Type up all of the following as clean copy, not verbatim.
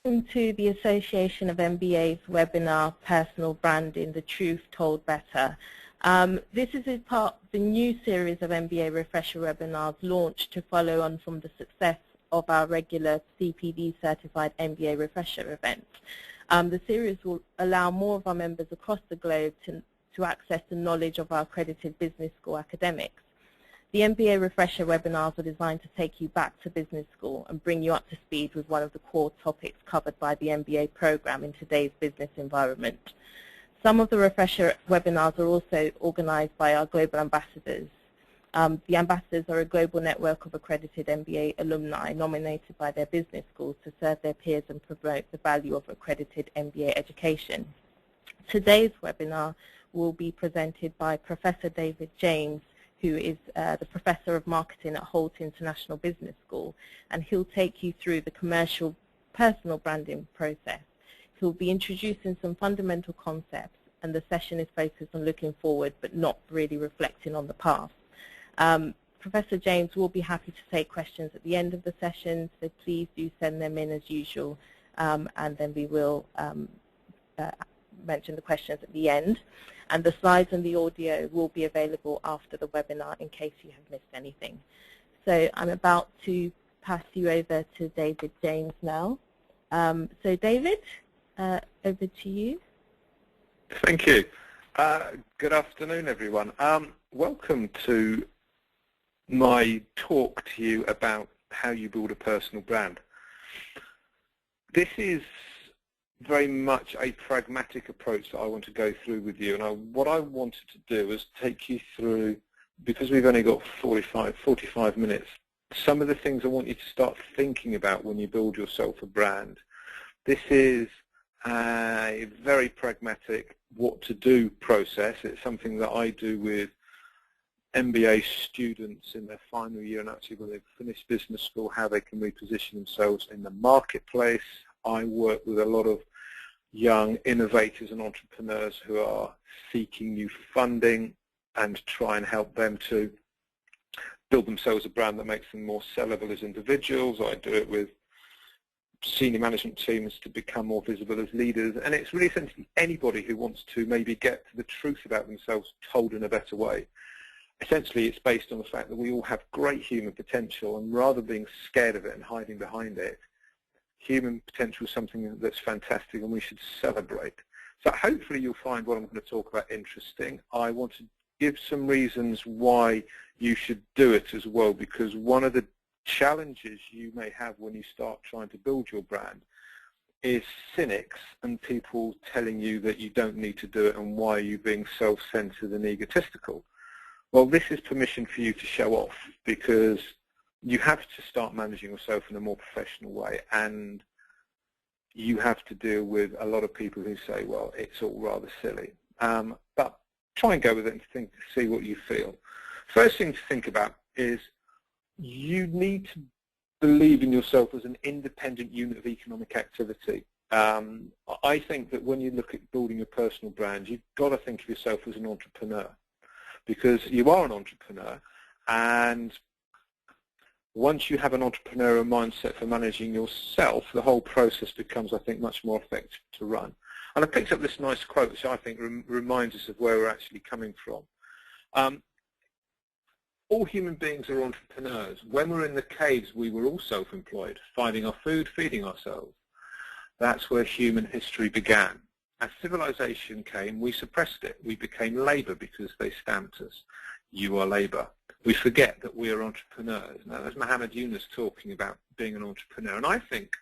Welcome to the Association of MBAs webinar, Personal Branding, The Truth Told Better. This is a part of the new series of MBA refresher webinars launched to follow on from the success of our regular CPD certified MBA refresher event. The series will allow more of our members across the globe to access the knowledge of our accredited business school academics. The MBA refresher webinars are designed to take you back to business school and bring you up to speed with one of the core topics covered by the MBA program in today's business environment. Some of the refresher webinars are also organized by our global ambassadors. The ambassadors are a global network of accredited MBA alumni nominated by their business schools to serve their peers and promote the value of accredited MBA education. Today's webinar will be presented by Professor David James, who is the Professor of Marketing at Holt International Business School, and he'll take you through the commercial personal branding process. He'll be introducing some fundamental concepts, and the session is focused on looking forward but not really reflecting on the past. Professor James will be happy to take questions at the end of the session, so please do send them in as usual, and then we will mention the questions at the end. And the slides and the audio will be available after the webinar in case you have missed anything. So I'm about to pass you over to David James now. So David, over to you. Thank you. Good afternoon, everyone. Welcome to my talk to you about how you build a personal brand. This is very much a pragmatic approach that I want to go through with you, and what I wanted to do is take you through, because we've only got 45 minutes, some of the things I want you to start thinking about when you build yourself a brand. This is a very pragmatic what to do process. It's something that I do with MBA students in their final year, and actually when they've finished business school, how they can reposition themselves in the marketplace. I work with a lot of young innovators and entrepreneurs who are seeking new funding and try and help them to build themselves a brand that makes them more sellable as individuals. I do it with senior management teams to become more visible as leaders, and it's really essentially anybody who wants to maybe get to the truth about themselves told in a better way. Essentially, it's based on the fact that we all have great human potential, and rather than being scared of it and hiding behind it, human potential is something that's fantastic and we should celebrate. So hopefully you'll find what I'm going to talk about interesting. I want to give some reasons why you should do it as well, because one of the challenges you may have when you start trying to build your brand is cynics and people telling you that you don't need to do it and why you're being self-centered and egotistical. Well, this is permission for you to show off, because you have to start managing yourself in a more professional way, and you have to deal with a lot of people who say, well, it's all rather silly. But try and go with it and see what you feel. First thing to think about is you need to believe in yourself as an independent unit of economic activity. I think that when you look at building a personal brand, you've got to think of yourself as an entrepreneur, because you are an entrepreneur, and once you have an entrepreneurial mindset for managing yourself, the whole process becomes, I think, much more effective to run. And I picked up this nice quote, which I think reminds us of where we're actually coming from. All human beings are entrepreneurs. When we're in the caves, we were all self-employed, finding our food, feeding ourselves. That's where human history began. As civilization came, we suppressed it. We became labor because they stamped us. You are labor. We forget that we are entrepreneurs. Now, there's Muhammad Yunus talking about being an entrepreneur, and I think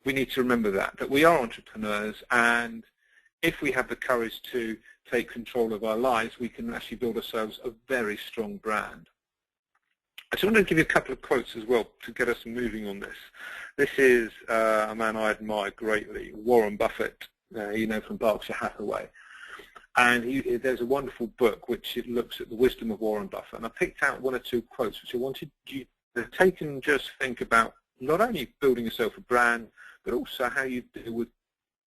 we need to remember that we are entrepreneurs, and if we have the courage to take control of our lives, we can actually build ourselves a very strong brand. I just want to give you a couple of quotes as well to get us moving on this. This is a man I admire greatly, Warren Buffett, you know, from Berkshire Hathaway. And there's a wonderful book which looks at the wisdom of Warren Buffett. And I picked out one or two quotes which I wanted you to take and just think about not only building yourself a brand, but also how you deal with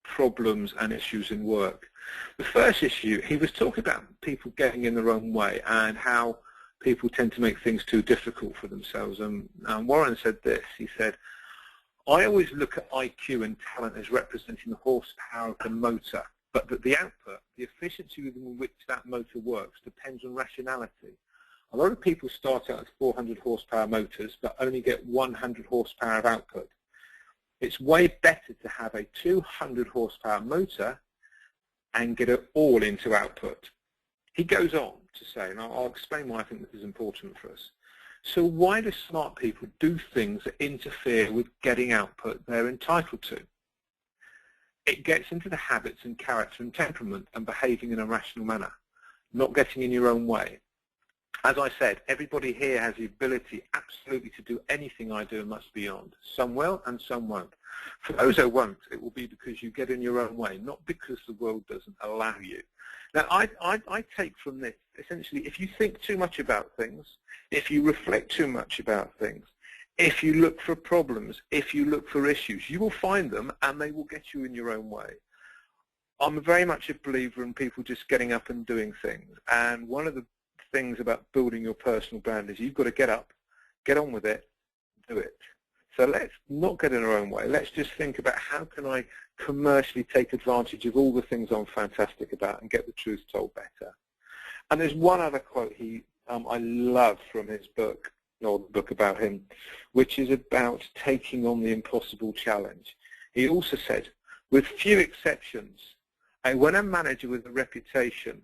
problems and issues in work. The first issue, he was talking about people getting in their own way and how people tend to make things too difficult for themselves. And Warren said this, he said, I always look at IQ and talent as representing the horsepower of the motor, but that the output, the efficiency with which that motor works, depends on rationality. A lot of people start out as 400 horsepower motors, but only get 100 horsepower of output. It's way better to have a 200 horsepower motor and get it all into output. He goes on to say, and I'll explain why I think this is important for us. So why do smart people do things that interfere with getting output they're entitled to? It gets into the habits and character and temperament and behaving in a rational manner, not getting in your own way. As I said, everybody here has the ability absolutely to do anything I do and much beyond. Some will and some won't. For those who won't, it will be because you get in your own way, not because the world doesn't allow you. Now, I take from this, essentially, if you think too much about things, if you reflect too much about things, if you look for problems, if you look for issues, you will find them and they will get you in your own way. I'm very much a believer in people just getting up and doing things. And one of the things about building your personal brand is you've got to get up, get on with it, do it. So let's not get in our own way. Let's just think about how can I commercially take advantage of all the things I'm fantastic about and get the truth told better. And there's one other quote I love from his book, or the book about him, which is about taking on the impossible challenge. He also said, with few exceptions, when a manager with a reputation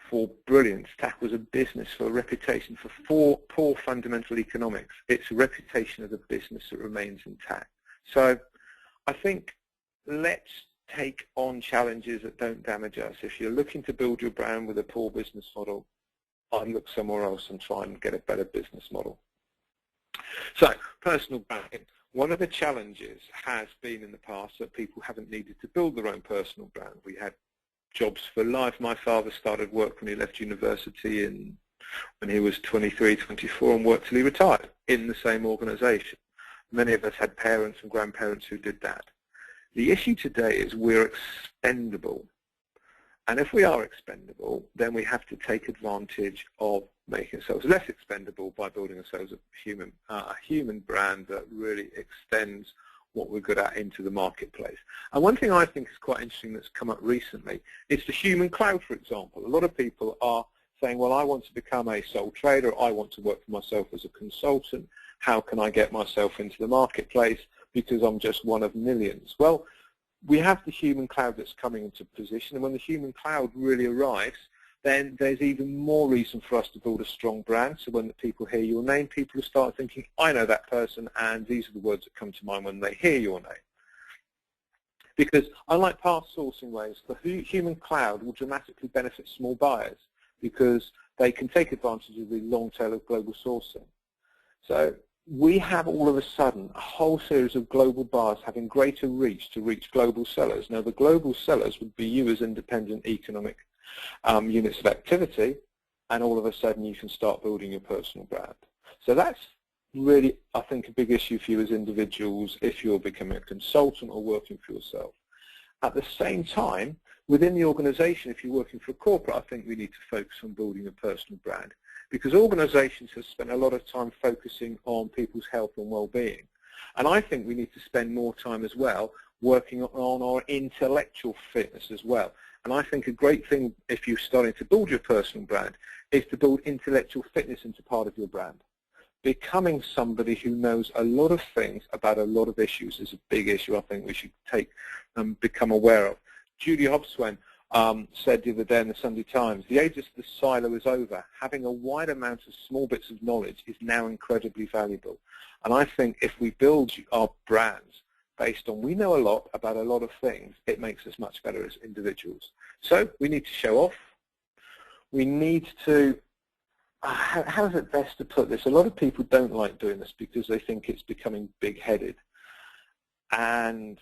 for brilliance tackles a business for a reputation for poor fundamental economics, it's a reputation of the business that remains intact. So I think let's take on challenges that don't damage us. If you're looking to build your brand with a poor business model, I'd look somewhere else and try and get a better business model. So personal branding. One of the challenges has been in the past that people haven't needed to build their own personal brand. We had jobs for life. My father started work when he left university when he was 23, 24 and worked till he retired in the same organization. Many of us had parents and grandparents who did that. The issue today is we're expendable. And if we are expendable, then we have to take advantage of making ourselves less expendable by building ourselves a human brand that really extends what we're good at into the marketplace. And one thing I think is quite interesting that's come up recently is the human cloud, for example. A lot of people are saying, well, I want to become a sole trader, I want to work for myself as a consultant, how can I get myself into the marketplace because I'm just one of millions? Well, we have the human cloud that's coming into position, and when the human cloud really arrives, then there's even more reason for us to build a strong brand. So when the people hear your name, people will start thinking, I know that person, and these are the words that come to mind when they hear your name. Because unlike past sourcing ways, the human cloud will dramatically benefit small buyers because they can take advantage of the long tail of global sourcing. So we have all of a sudden a whole series of global buyers having greater reach to reach global sellers. Now the global sellers would be you as independent economic units of activity, and all of a sudden you can start building your personal brand. So that's really, I think, a big issue for you as individuals if you're becoming a consultant or working for yourself. At the same time, within the organization, if you're working for a corporate, I think we need to focus on building a personal brand, because organizations have spent a lot of time focusing on people's health and well-being. And I think we need to spend more time as well working on our intellectual fitness as well. And I think a great thing if you're starting to build your personal brand is to build intellectual fitness into part of your brand. Becoming somebody who knows a lot of things about a lot of issues is a big issue I think we should become aware of. Judy Hobsbawm said the other day in the Sunday Times, the age of the silo is over. Having a wide amount of small bits of knowledge is now incredibly valuable. And I think if we build our brands based on we know a lot about a lot of things, it makes us much better as individuals. So we need to show off. We need to, how is it best to put this? A lot of people don't like doing this because they think it's becoming big-headed. And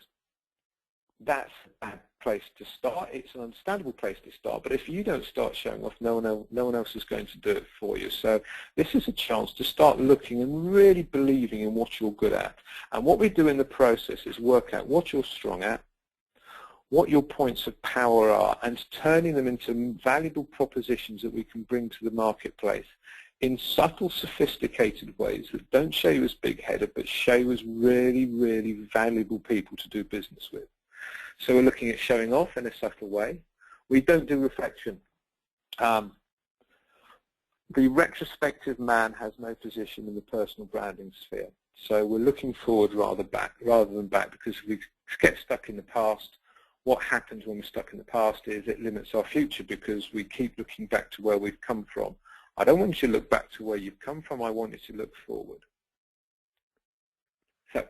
that's a bad place to start. It's an understandable place to start, but if you don't start showing off, no one else is going to do it for you. So this is a chance to start looking and really believing in what you're good at. And what we do in the process is work out what you're strong at, what your points of power are, and turning them into valuable propositions that we can bring to the marketplace. in subtle, sophisticated ways that don't show you as big-headed, but show you as really, really valuable people to do business with. So we're looking at showing off in a subtle way. We don't do reflection. The retrospective man has no position in the personal branding sphere. So we're looking forward rather than back, because if we get stuck in the past, what happens when we're stuck in the past is it limits our future, because we keep looking back to where we've come from. I don't want you to look back to where you've come from. I want you to look forward. So,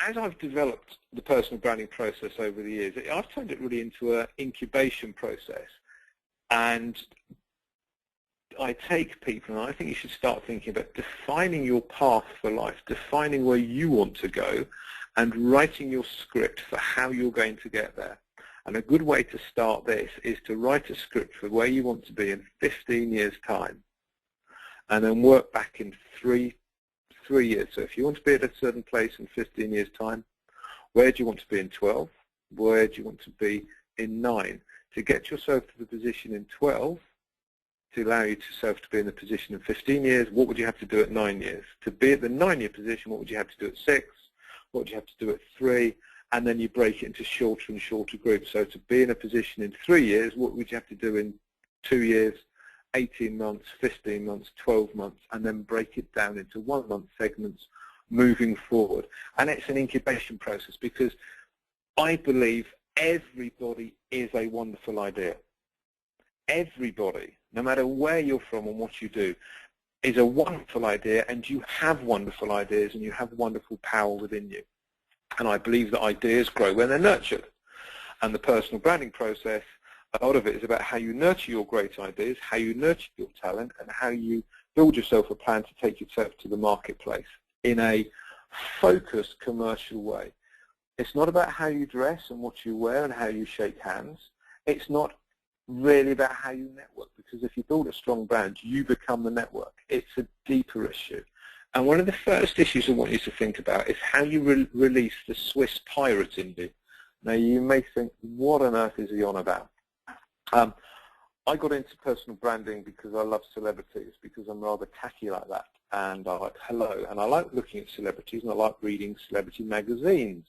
as I've developed the personal branding process over the years, I've turned it really into an incubation process. And I take people, and I think you should start thinking about defining your path for life, defining where you want to go, and writing your script for how you're going to get there. And a good way to start this is to write a script for where you want to be in 15 years' time, and then work back in three years. So if you want to be at a certain place in 15 years' time, where do you want to be in 12? Where do you want to be in 9? To get yourself to the position in 12, to allow yourself to be in the position in 15 years, what would you have to do at 9 years? To be at the 9-year position, what would you have to do at 6? What would you have to do at 3? And then you break it into shorter and shorter groups. So to be in a position in 3 years, what would you have to do in 2 years, 18 months, 15 months, 12 months, and then break it down into 1-month segments moving forward. And it's an incubation process, because I believe everybody is a wonderful idea. Everybody, no matter where you're from and what you do, is a wonderful idea, and you have wonderful ideas and you have wonderful power within you. And I believe that ideas grow when they're nurtured. And the personal branding process, a lot of it is about how you nurture your great ideas, how you nurture your talent, and how you build yourself a plan to take yourself to the marketplace in a focused commercial way. It's not about how you dress and what you wear and how you shake hands. It's not really about how you network, because if you build a strong brand, you become the network. It's a deeper issue. And one of the first issues I want you to think about is how you release the Swiss pirate in you. Now, you may think, what on earth is he on about? I got into personal branding because I love celebrities, because I'm rather tacky like that. And I like hello, and I like looking at celebrities, and I like reading celebrity magazines.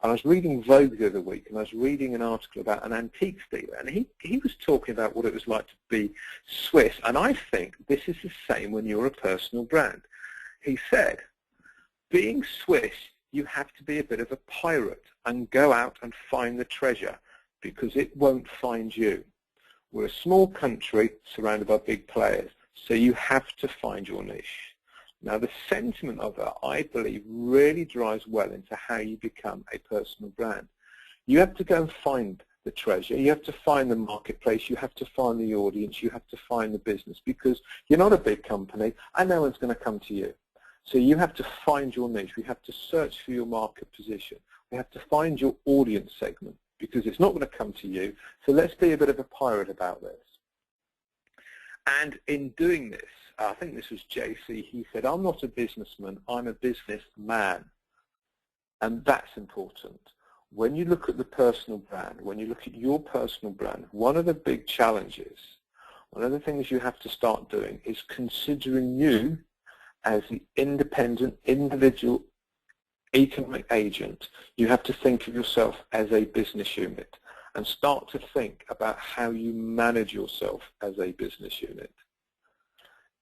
And I was reading Vogue the other week, and I was reading an article about an antiques dealer, and he was talking about what it was like to be Swiss. And I think this is the same when you're a personal brand. He said, being Swiss, you have to be a bit of a pirate and go out and find the treasure, because it won't find you. We're a small country surrounded by big players, so you have to find your niche. Now, the sentiment of that, I believe, really drives well into how you become a personal brand. You have to go and find the treasure. You have to find the marketplace. You have to find the audience. You have to find the business, because you're not a big company and no one's going to come to you. So you have to find your niche. We have to search for your market position. We have to find your audience segment, because it's not going to come to you. So let's be a bit of a pirate about this. And in doing this, I think this was JC, he said, I'm not a businessman, I'm a businessman. And that's important. When you look at the personal brand, when you look at your personal brand, one of the big challenges, one of the things you have to start doing is considering you as the independent, individual economic agent. You have to think of yourself as a business unit and start to think about how you manage yourself as a business unit.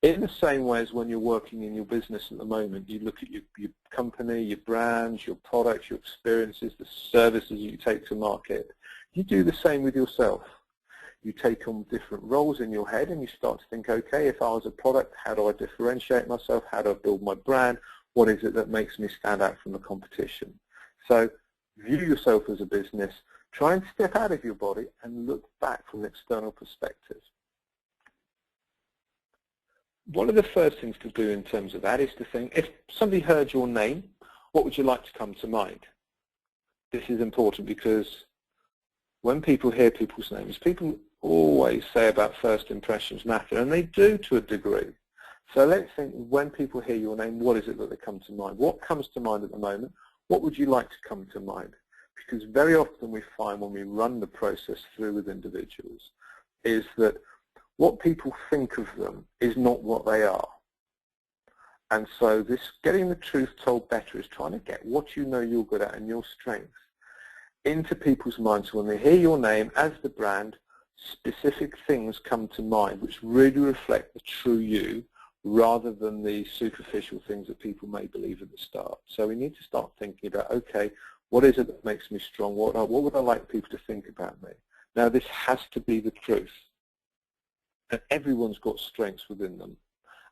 In the same way as when you're working in your business at the moment, you look at your company, your brands, your products, your experiences, the services you take to market. You do the same with yourself. You take on different roles in your head and you start to think, okay, if I was a product, how do I differentiate myself? How do I build my brand? What is it that makes me stand out from the competition? So view yourself as a business. Try and step out of your body and look back from an external perspective. One of the first things to do in terms of that is to think, if somebody heard your name, what would you like to come to mind? This is important, because when people hear people's names, people always say about first impressions matter, and they do to a degree. So let's think, when people hear your name, what is it that they come to mind? What comes to mind at the moment? What would you like to come to mind? Because very often we find when we run the process through with individuals is that what people think of them is not what they are. And so this getting the truth told better is trying to get what you know you're good at and your strengths into people's minds. So when they hear your name as the brand, specific things come to mind which really reflect the true you rather than the superficial things that people may believe at the start. So we need to start thinking about, okay, what is it that makes me strong? What would I like people to think about me? Now this has to be the truth. And everyone's got strengths within them.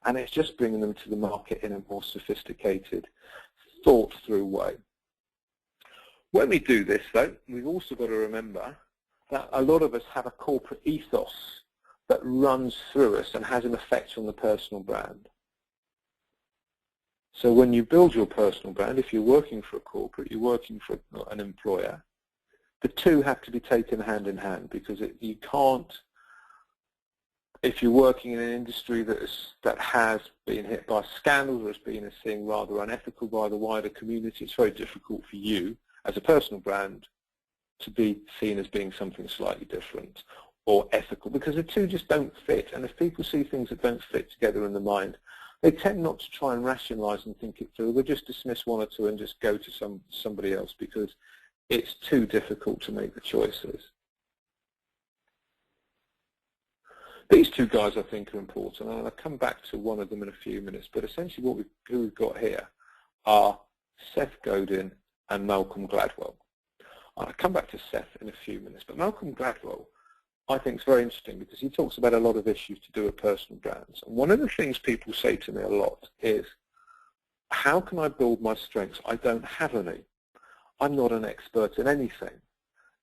And it's just bringing them to the market in a more sophisticated, thought-through way. When we do this, though, we've also got to remember that a lot of us have a corporate ethos that runs through us and has an effect on the personal brand. So when you build your personal brand, if you're working for a corporate, you're working for an employer, the two have to be taken hand in hand, because you can't, if you're working in an industry that has been hit by scandals or has been seen rather unethical by the wider community, it's very difficult for you as a personal brand to be seen as being something slightly different or ethical, because the two just don't fit. And if people see things that don't fit together in the mind, they tend not to try and rationalize and think it through. They'll just dismiss one or two and just go to somebody else because it's too difficult to make the choices. These two guys, I think, are important, and I'll come back to one of them in a few minutes. But essentially what we've got here are Seth Godin and Malcolm Gladwell. I'll come back to Seth in a few minutes. But Malcolm Gladwell, I think, is very interesting because he talks about a lot of issues to do with personal brands. And one of the things people say to me a lot is, how can I build my strengths? I don't have any. I'm not an expert in anything.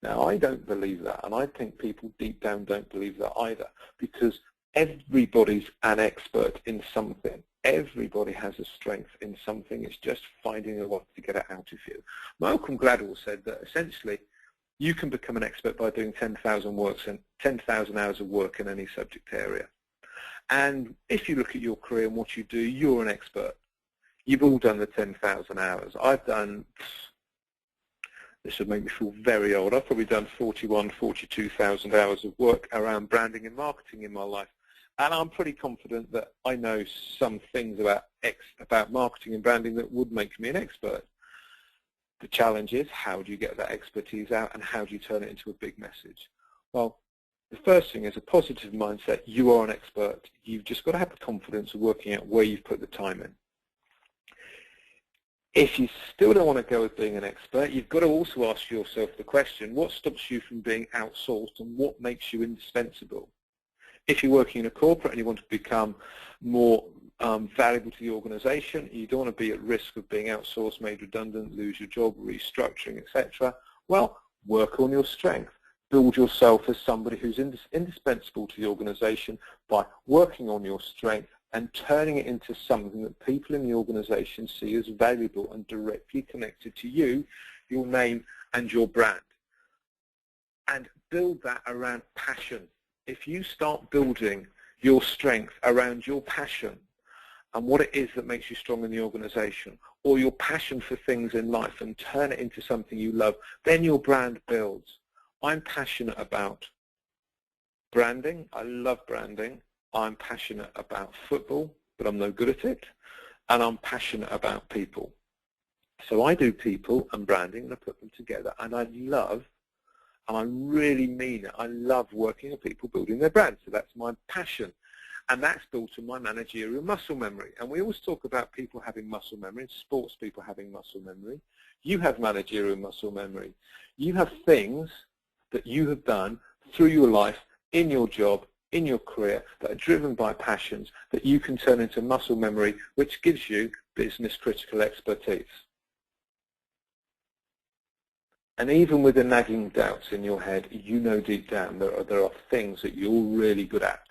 Now, I don't believe that, and I think people deep down don't believe that either, because everybody's an expert in something. Everybody has a strength in something. It's just finding a way to get it out of you. Malcolm Gladwell said that essentially you can become an expert by doing 10,000 hours of work in any subject area. And if you look at your career and what you do, you're an expert. You've all done the 10,000 hours. I've done, this would make me feel very old, I've probably done 42,000 hours of work around branding and marketing in my life. And I'm pretty confident that I know some things about marketing and branding that would make me an expert. The challenge is, how do you get that expertise out and how do you turn it into a big message? Well, the first thing is a positive mindset. You are an expert. You've just got to have the confidence of working out where you've put the time in. If you still don't want to go with being an expert, you've got to also ask yourself the question, what stops you from being outsourced and what makes you indispensable? If you're working in a corporate and you want to become more valuable to the organization, you don't want to be at risk of being outsourced, made redundant, lose your job, restructuring, etc. Well, work on your strength. Build yourself as somebody who's indispensable to the organization by working on your strength and turning it into something that people in the organization see as valuable and directly connected to you, your name, and your brand. And build that around passion. If you start building your strength around your passion and what it is that makes you strong in the organization, or your passion for things in life, and turn it into something you love, then your brand builds. I'm passionate about branding. I love branding. I'm passionate about football, but I'm no good at it. And I'm passionate about people. So I do people and branding, and I put them together, and I love, and I really mean it, I love working with people building their brand. So that's my passion. And that's built on my managerial muscle memory. And we always talk about people having muscle memory, sports people having muscle memory. You have managerial muscle memory. You have things that you have done through your life, in your job, in your career, that are driven by passions that you can turn into muscle memory, which gives you business critical expertise. And even with the nagging doubts in your head, you know deep down there are things that you're really good at.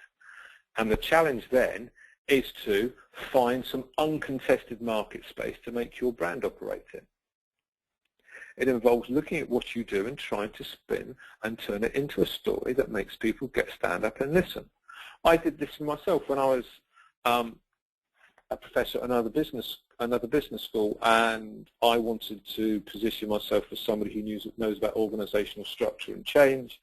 And the challenge then is to find some uncontested market space to make your brand operate in. It involves looking at what you do and trying to spin and turn it into a story that makes people stand up and listen. I did this myself when I was a professor at another business school, and I wanted to position myself as somebody who knows about organizational structure and change.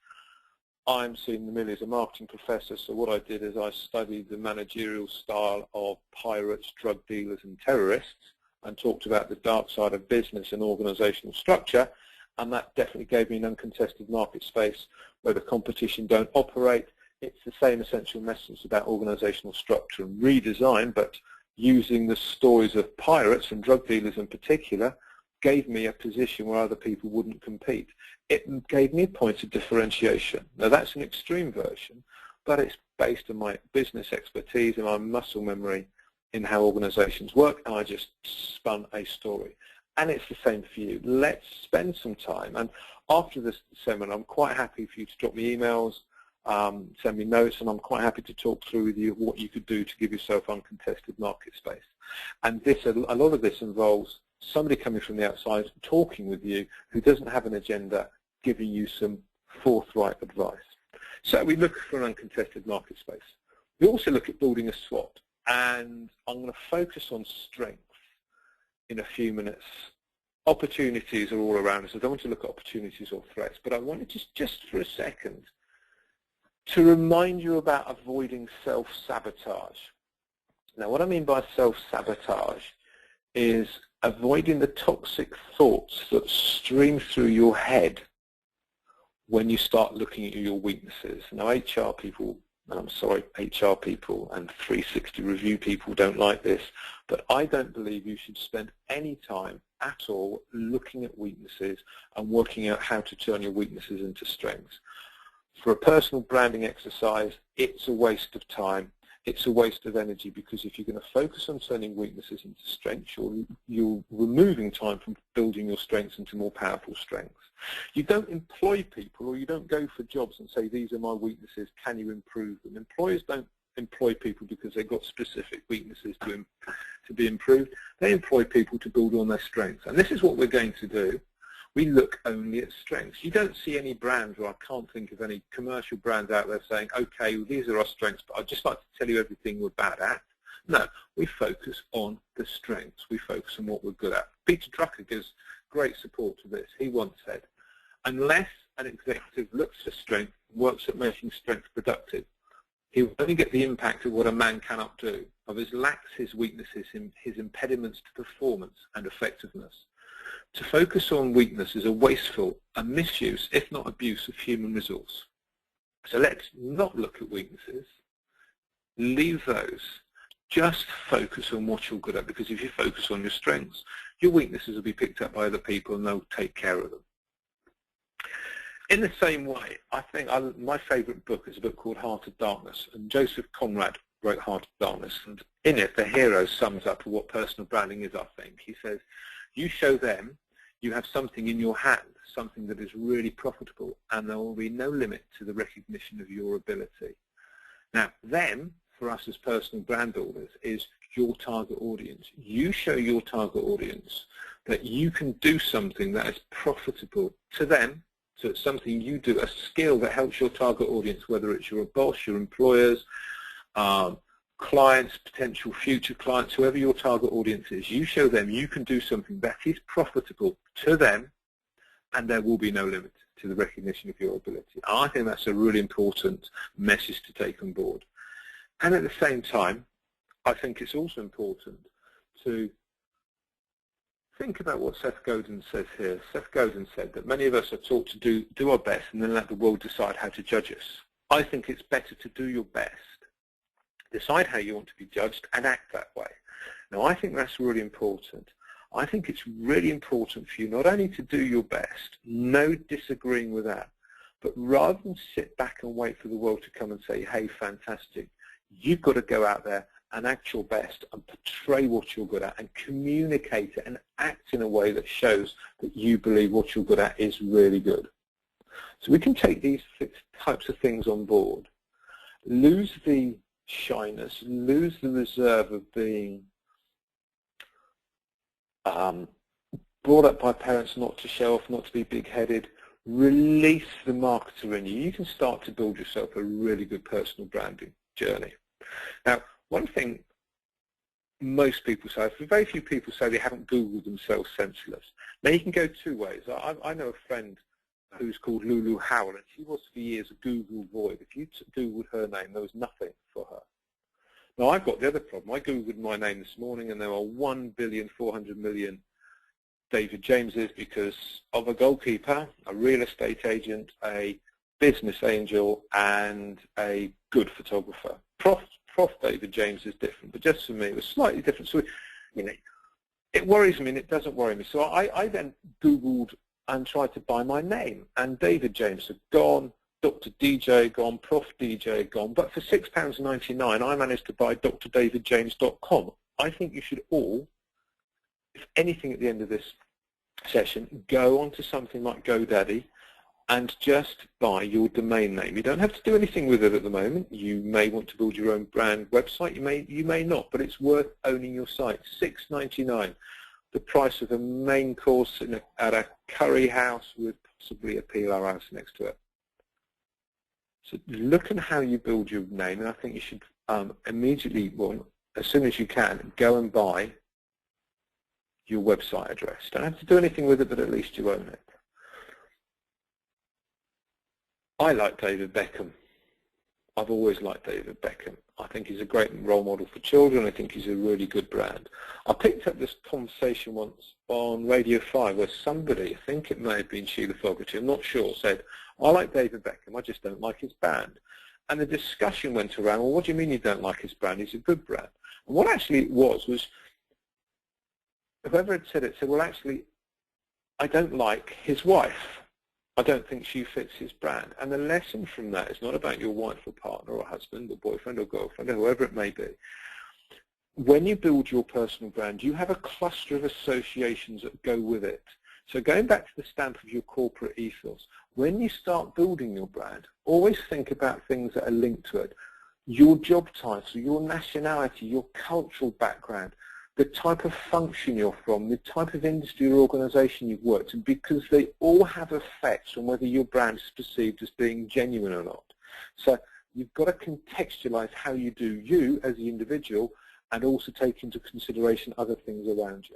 I'm seeing the mill as a marketing professor, so what I did is I studied the managerial style of pirates, drug dealers and terrorists, and talked about the dark side of business and organizational structure, and that definitely gave me an uncontested market space where the competition don't operate. It's the same essential message about organizational structure and redesign, but using the stories of pirates and drug dealers in particular gave me a position where other people wouldn't compete. It gave me a point of differentiation. Now that's an extreme version, but it's based on my business expertise and my muscle memory in how organizations work, and I just spun a story. And it's the same for you. Let's spend some time, and after this seminar I'm quite happy for you to drop me emails, send me notes, and I'm quite happy to talk through with you what you could do to give yourself uncontested market space. And this, a lot of this involves somebody coming from the outside talking with you who doesn't have an agenda, giving you some forthright advice. So we look for an uncontested market space. We also look at building a SWOT, and I'm going to focus on strengths in a few minutes. Opportunities are all around us. I don't want to look at opportunities or threats, but I wanted just for a second to remind you about avoiding self-sabotage. Now what I mean by self-sabotage is avoiding the toxic thoughts that stream through your head when you start looking at your weaknesses. Now HR people, and I'm sorry, HR people and 360 review people don't like this, but I don't believe you should spend any time at all looking at weaknesses and working out how to turn your weaknesses into strengths. For a personal branding exercise, it's a waste of time. It's a waste of energy, because if you're going to focus on turning weaknesses into strengths, you're removing time from building your strengths into more powerful strengths. You don't employ people, or you don't go for jobs and say, these are my weaknesses, can you improve them? Employers don't employ people because they've got specific weaknesses to be improved. They employ people to build on their strengths. And this is what we're going to do. We look only at strengths. You don't see any brands, or I can't think of any commercial brands out there saying, okay, well, these are our strengths, but I'd just like to tell you everything we're bad at. No, we focus on the strengths. We focus on what we're good at. Peter Drucker gives great support to this. He once said, unless an executive looks for strength, works at making strength productive, he will only get the impact of what a man cannot do, of his lacks, his weaknesses, his impediments to performance and effectiveness. To focus on weakness is a wasteful, a misuse, if not abuse, of human resource. So let's not look at weaknesses. Leave those. Just focus on what you're good at, because if you focus on your strengths, your weaknesses will be picked up by other people and they'll take care of them. In the same way, I think my favourite book is a book called Heart of Darkness, and Joseph Conrad wrote Heart of Darkness, and in it the hero sums up what personal branding is, I think. He says, you show them you have something in your hand, something that is really profitable, and there will be no limit to the recognition of your ability. Now, them, for us as personal brand builders, is your target audience. You show your target audience that you can do something that is profitable to them, so it's something you do, a skill that helps your target audience, whether it's your boss, your employers, clients, potential future clients, whoever your target audience is. You show them you can do something that is profitable to them, and there will be no limit to the recognition of your ability. I think that's a really important message to take on board. And at the same time, I think it's also important to think about what Seth Godin says here. Seth Godin said that many of us are taught to do our best and then let the world decide how to judge us. I think it's better to do your best, decide how you want to be judged, and act that way. Now, I think that's really important. I think it's really important for you not only to do your best, no disagreeing with that, but rather than sit back and wait for the world to come and say, hey, fantastic, you've got to go out there and act your best and portray what you're good at and communicate it and act in a way that shows that you believe what you're good at is really good. So we can take these types of things on board, lose the shyness, lose the reserve of being brought up by parents not to show off, not to be big-headed, release the marketer in you. You can start to build yourself a really good personal branding journey. Now, one thing most people say, very few people say they haven't Googled themselves senseless. Now, you can go two ways. I know a friend who's called Lulu Howell, and she was for years a Google void. If you Googled her name, there was nothing for her. Now, I've got the other problem. I Googled my name this morning, and there are 1,400,000,000 David Jameses because of a goalkeeper, a real estate agent, a business angel, and a good photographer. Prof David James is different, but just for me, it was slightly different. So, you know, it worries me, and it doesn't worry me. So I then Googled and tried to buy my name, and David James had gone, Dr. DJ gone, Prof DJ gone, but for £6.99 I managed to buy drdavidjames.com. I think you should all, if anything at the end of this session, go onto something like GoDaddy and just buy your domain name. You don't have to do anything with it at the moment. You may want to build your own brand website, you may not, but it's worth owning your site. $6.99, the price of a main course at a curry house with possibly a pilau house next to it. So look at how you build your name, and I think you should immediately, well, as soon as you can, go and buy your website address. Don't have to do anything with it, but at least you own it. I like David Beckham. I've always liked David Beckham. I think he's a great role model for children. I think he's a really good brand. I picked up this conversation once on Radio 5 where somebody, I think it may have been Sheila Fogarty, I'm not sure, said, I like David Beckham, I just don't like his brand. And the discussion went around, well, what do you mean you don't like his brand? He's a good brand. And what actually it was whoever had said it said, well, actually, I don't like his wife. I don't think she fits his brand. And the lesson from that is not about your wife or partner or husband or boyfriend or girlfriend or whoever it may be. When you build your personal brand, you have a cluster of associations that go with it. So going back to the stamp of your corporate ethos, when you start building your brand, always think about things that are linked to it. Your job title, your nationality, your cultural background, the type of function you're from, the type of industry or organization you've worked in, because they all have effects on whether your brand is perceived as being genuine or not. So you've got to contextualize how you do you as the individual and also take into consideration other things around you.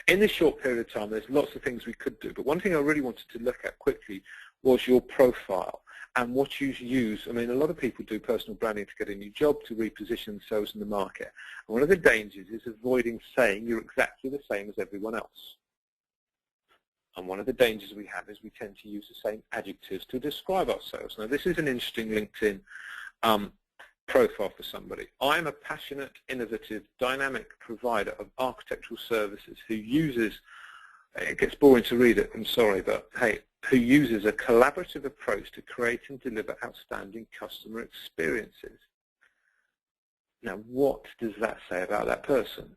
In this short period of time, there's lots of things we could do, but one thing I really wanted to look at quickly was your profile and what you use. I mean, a lot of people do personal branding to get a new job, to reposition themselves in the market. And one of the dangers is avoiding saying you're exactly the same as everyone else. And one of the dangers we have is we tend to use the same adjectives to describe ourselves. Now, this is an interesting LinkedIn profile for somebody. I'm a passionate, innovative, dynamic provider of architectural services who uses, it gets boring to read it, I'm sorry, but hey, who uses a collaborative approach to create and deliver outstanding customer experiences. Now, what does that say about that person?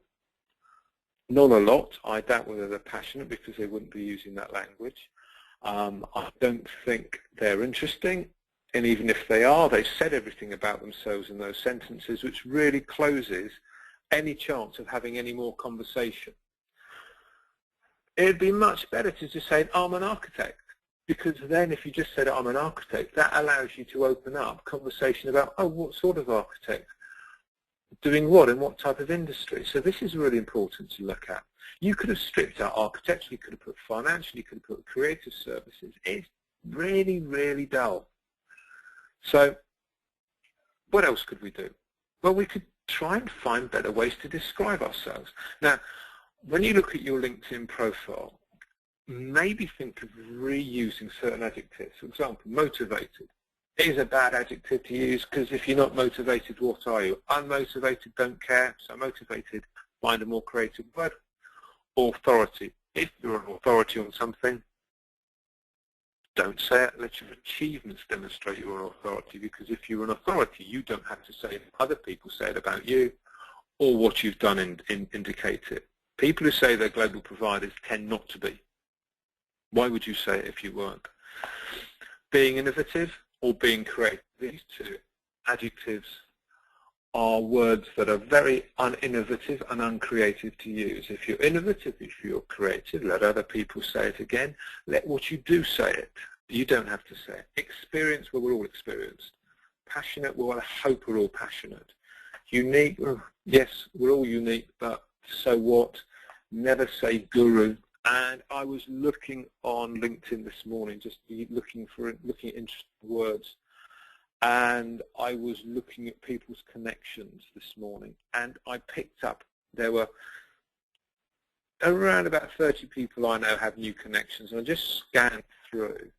Not a lot. I doubt whether they're passionate because they wouldn't be using that language. I don't think they're interesting, and even if they are, they've said everything about themselves in those sentences, which really closes any chance of having any more conversation. It'd be much better to just say, I'm an architect. Because then if you just said, I'm an architect, that allows you to open up conversation about, oh, what sort of architect? Doing what in what type of industry? So this is really important to look at. You could have stripped out architecture, you could have put financial, you could have put creative services. It's really, really dull. So what else could we do? Well, we could try and find better ways to describe ourselves. Now, when you look at your LinkedIn profile, maybe think of reusing certain adjectives. For example, motivated is a bad adjective to use because if you're not motivated, what are you? Unmotivated, don't care. So motivated, find a more creative word. Authority. If you're an authority on something, don't say it. Let your achievements demonstrate your authority, because if you're an authority, you don't have to say it. Other people say it about you, or what you've done indicate it. People who say they're global providers tend not to be. Why would you say it if you weren't? Being innovative or being creative, these two adjectives are words that are very uninnovative and uncreative to use. If you're innovative, if you're creative, let other people say it again. Let what you do say it. You don't have to say it. Experience, well, we're all experienced. Passionate, well, I hope we're all passionate. Unique, well, yes, we're all unique, but so what? Never say guru And I was looking on LinkedIn this morning, just looking at interesting words, and I was looking at people's connections this morning, and I picked up there were around about 30 people I know have new connections, and I just scanned through,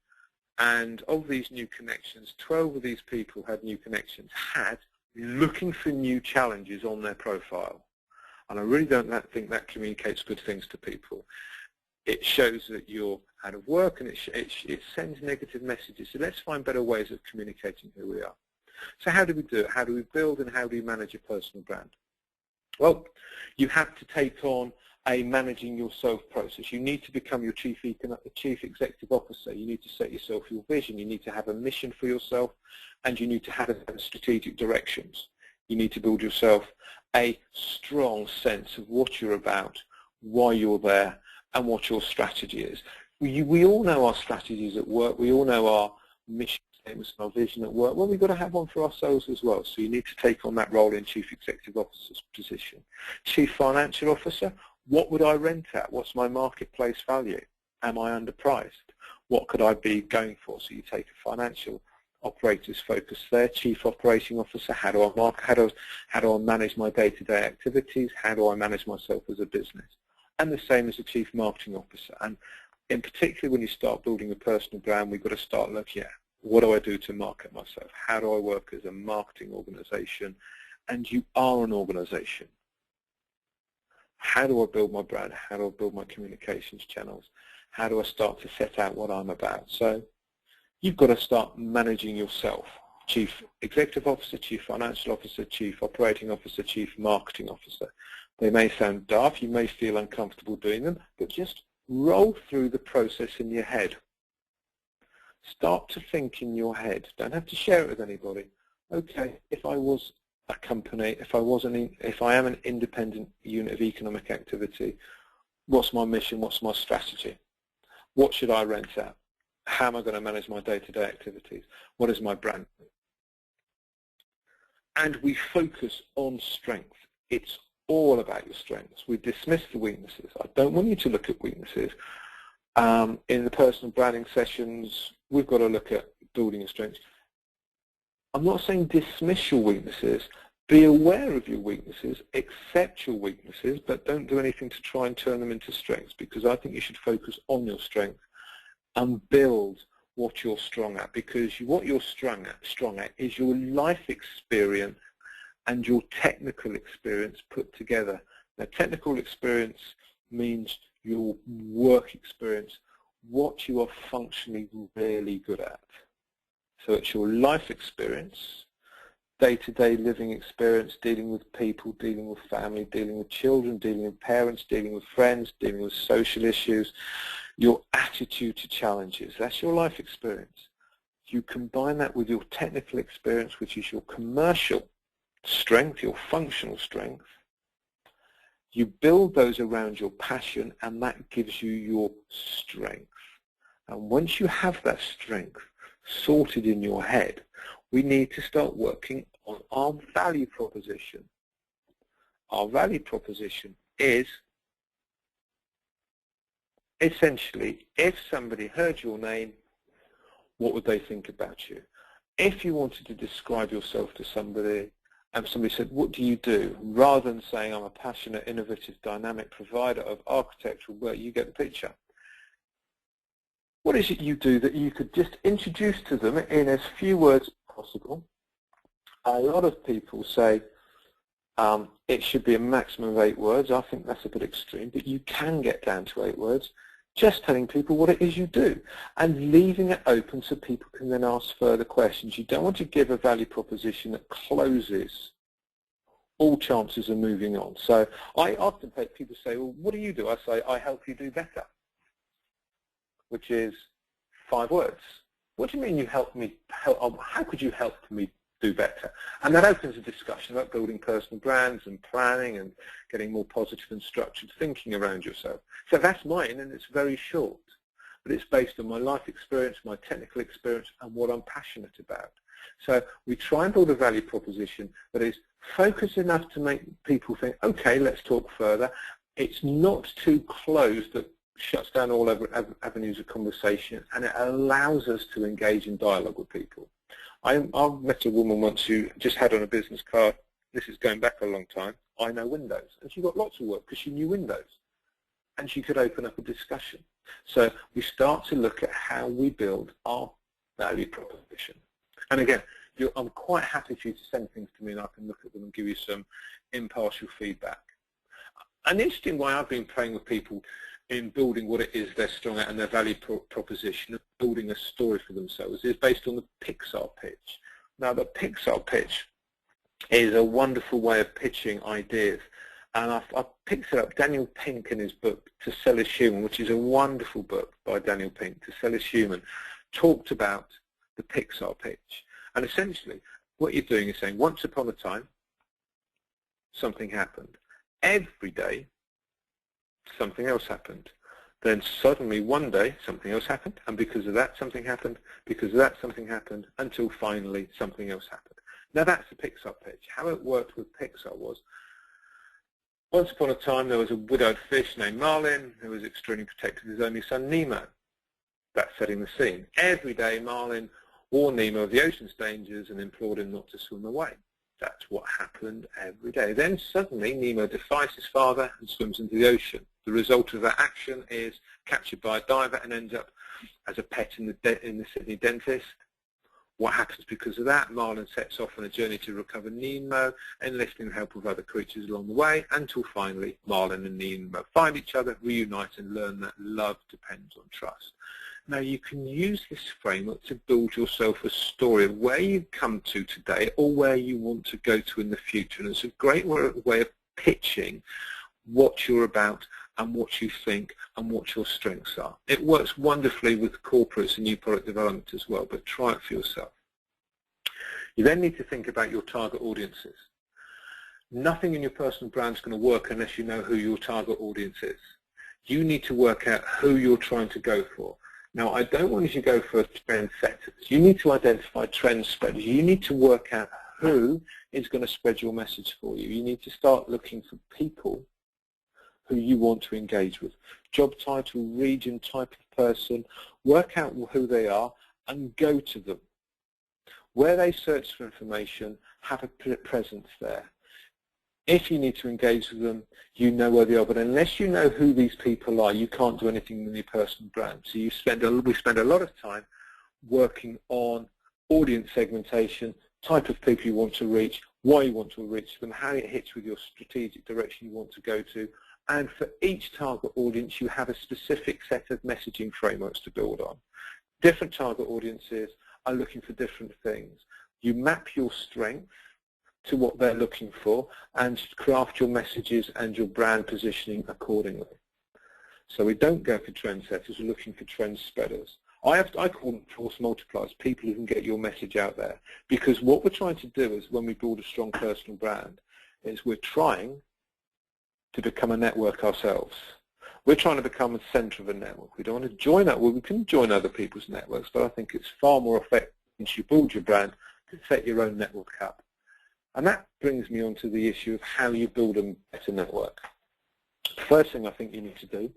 and of these new connections, 12 of these people had new connections, had looking for new challenges on their profile. And I really don't think that communicates good things to people. It shows that you're out of work, and it sends negative messages. So let's find better ways of communicating who we are. So how do we do it? How do we build, and how do you manage a personal brand? Well, you have to take on a managing yourself process. You need to become your chief executive officer. You need to set yourself your vision. You need to have a mission for yourself, and you need to have strategic directions. You need to build yourself a strong sense of what you're about, why you're there, and what your strategy is. We all know our strategies at work. We all know our mission statements and our vision at work. Well, we've got to have one for ourselves as well. So you need to take on that role in Chief Executive Officer's position. Chief Financial Officer, what would I rent at? What's my marketplace value? Am I underpriced? What could I be going for? So you take a financial operator's focus there. Chief Operating Officer, how do I manage my day-to-day activities? How do I manage myself as a business? And the same as a Chief Marketing Officer. And in particular, when you start building a personal brand, we've got to start looking at what do I do to market myself? How do I work as a marketing organization? And you are an organization. How do I build my brand? How do I build my communications channels? How do I start to set out what I'm about? So you've got to start managing yourself. Chief Executive Officer, Chief Financial Officer, Chief Operating Officer, Chief Marketing Officer. They may sound daft, you may feel uncomfortable doing them, but just roll through the process in your head. Start to think in your head. Don't have to share it with anybody. Okay, if I was a company, if I am an independent unit of economic activity, what's my mission, what's my strategy? What should I rent at? How am I going to manage my day-to-day activities? What is my brand? And we focus on strength. It's all about your strengths. We dismiss the weaknesses. I don't want you to look at weaknesses. In the personal branding sessions, we've got to look at building your strengths. I'm not saying dismiss your weaknesses. Be aware of your weaknesses, accept your weaknesses, but don't do anything to try and turn them into strengths, because I think you should focus on your strength and build what you're strong at, because what you're strong at is your life experience and your technical experience put together. Now, technical experience means your work experience, what you are functionally really good at. So it's your life experience, day-to-day living experience, dealing with people, dealing with family, dealing with children, dealing with parents, dealing with friends, dealing with social issues, your attitude to challenges. That's your life experience. You combine that with your technical experience, which is your commercial strength, your functional strength. You build those around your passion, and that gives you your strength. And once you have that strength sorted in your head, we need to start working on our value proposition. Our value proposition is essentially, if somebody heard your name, what would they think about you? If you wanted to describe yourself to somebody, and somebody said, what do you do? Rather than saying, I'm a passionate, innovative, dynamic provider of architectural work, you get the picture. What is it you do that you could just introduce to them in as few words as possible? A lot of people say it should be a maximum of 8 words. I think that's a bit extreme, but you can get down to 8 words. Just telling people what it is you do and leaving it open so people can then ask further questions. You don't want to give a value proposition that closes all chances of moving on. So I often take people say, well, what do you do? I say, I help you do better, which is 5 words. What do you mean you help me? How could you help me do better? And that opens a discussion about building personal brands and planning and getting more positive and structured thinking around yourself. So that's mine, and it's very short, but it's based on my life experience, my technical experience, and what I'm passionate about. So we try and build a value proposition that is focused enough to make people think, okay, let's talk further. It's not too closed that shuts down all avenues of conversation, and it allows us to engage in dialogue with people. I met a woman once who just had on a business card, this is going back a long time, I know Windows. And she got lots of work because she knew Windows. And she could open up a discussion. So we start to look at how we build our value proposition. And again, I'm quite happy for you to send things to me and I can look at them and give you some impartial feedback. An interesting way I've been playing with people in building what it is they're strong at and their value proposition, and building a story for themselves, is based on the Pixar pitch. Now, the Pixar pitch is a wonderful way of pitching ideas. And I've picked it up. Daniel Pink, in his book, To Sell is Human, which is a wonderful book by Daniel Pink, To Sell is Human, talked about the Pixar pitch. And essentially, what you're doing is saying, once upon a time, something happened. Every day, something else happened. Then suddenly, one day, something else happened. And because of that, something happened. Because of that, something happened. Until finally, something else happened. Now, that's the Pixar pitch. How it worked with Pixar was, once upon a time, there was a widowed fish named Marlin who was extremely protective of his only son, Nemo. That's setting the scene. Every day, Marlin warned Nemo of the ocean's dangers and implored him not to swim away. That's what happened every day. Then suddenly, Nemo defies his father and swims into the ocean. The result of that action is captured by a diver and ends up as a pet in the Sydney dentist. What happens because of that? Marlin sets off on a journey to recover Nemo, enlisting the help of other creatures along the way, until finally Marlin and Nemo find each other, reunite, and learn that love depends on trust. Now, you can use this framework to build yourself a story of where you've come to today or where you want to go to in the future. And it's a great way of pitching what you're about and what you think and what your strengths are. It works wonderfully with corporates and new product development as well, but try it for yourself. You then need to think about your target audiences. Nothing in your personal brand is going to work unless you know who your target audience is. You need to work out who you're trying to go for. Now, I don't want you to go for trendsetters. You need to identify trend spreaders. You need to work out who is going to spread your message for you. You need to start looking for people who you want to engage with. Job title, region, type of person, work out who they are and go to them. Where they search for information, have a presence there. If you need to engage with them, you know where they are. But unless you know who these people are, you can't do anything with your personal brand. So we spend a lot of time working on audience segmentation, type of people you want to reach, why you want to reach them, how it hits with your strategic direction you want to go to. And for each target audience, you have a specific set of messaging frameworks to build on. Different target audiences are looking for different things. You map your strength to what they're looking for and craft your messages and your brand positioning accordingly. So we don't go for trendsetters, we're looking for trend spreaders. I call them force multipliers, people who can get your message out there. Because what we're trying to do is, when we build a strong personal brand, is we're trying to become a network ourselves. We're trying to become the center of a network. We don't want to join that. Well, we can join other people's networks, but I think it's far more effective once you build your brand to set your own network up. And that brings me on to the issue of how you build a better network. The first thing I think you need to do